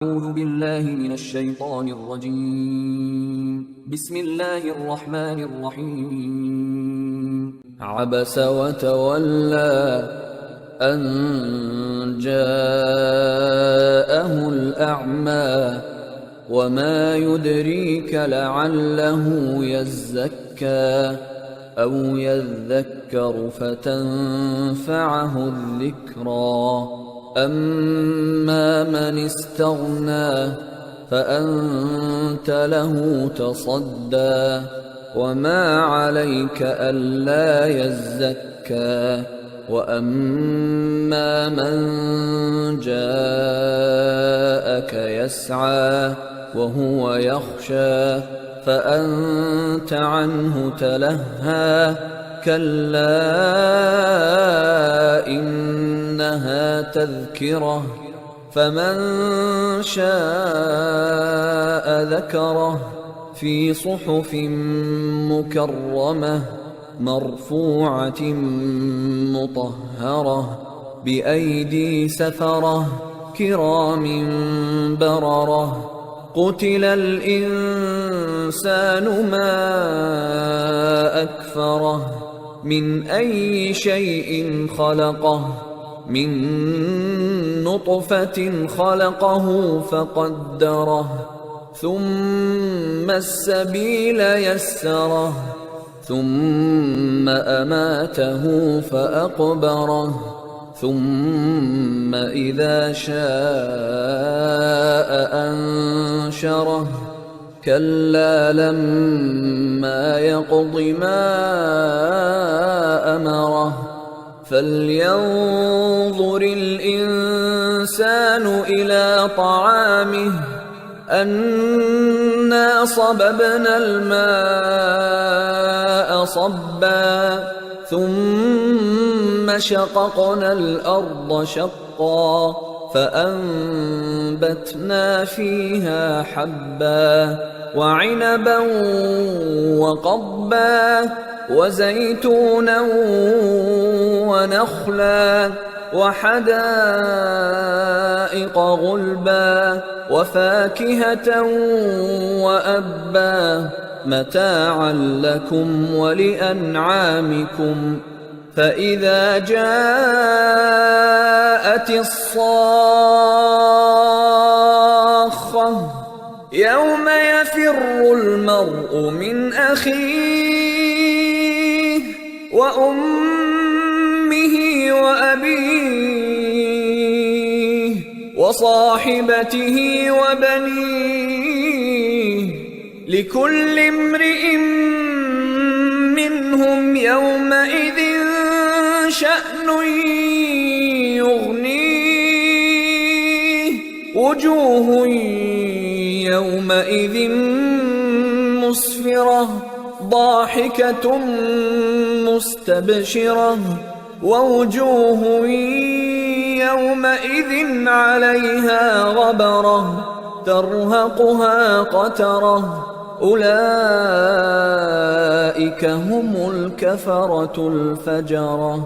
أعوذ بالله من الشيطان الرجيم. بسم الله الرحمن الرحيم. عبس وتولى أن جاءه الأعمى وما يدريك لعله يزكى أو يذكر فتنفعه الذكرى. أما من استغنى فأنت له تصدى وما عليك ألا يزكى. وأما من جاءك يسعى وهو يخشى فأنت عنه تلهى. كلا إنها تذكرة فمن شاء ذكره في صحف مكرمة مرفوعة مطهرة بأيدي سفرة كرام بررة. قتل الإنسان ما أكفره من أي شيء خلقه من نطفة خلقه فقدره ثم السبيل يسره ثم أماته فأقبره ثم إذا شاء أنشره. كلا لما يقض ما أمره فلينظر الإنسان إلى طعامه أنا صببنا الماء صبا ثم شققنا الأرض شقا فأنبتنا فيها حبا وعنبا وقضبا وزيتونا ونخلا وحدائق غلبا وفاكهة وأبا متاعا لكم ولأنعامكم. فإذا جاءت الصاخة يوم يفر المرء من أخيه وأمه وأبيه وصاحبته وبنيه لكل امرئ منهم يومئذ شأن يغنيه. وجوه يومئذ مسفرة ضاحكة مستبشرة ووجوه يومئذ عليها غبرة ترهقها قترة أولئك هم الكفرة الفجرة.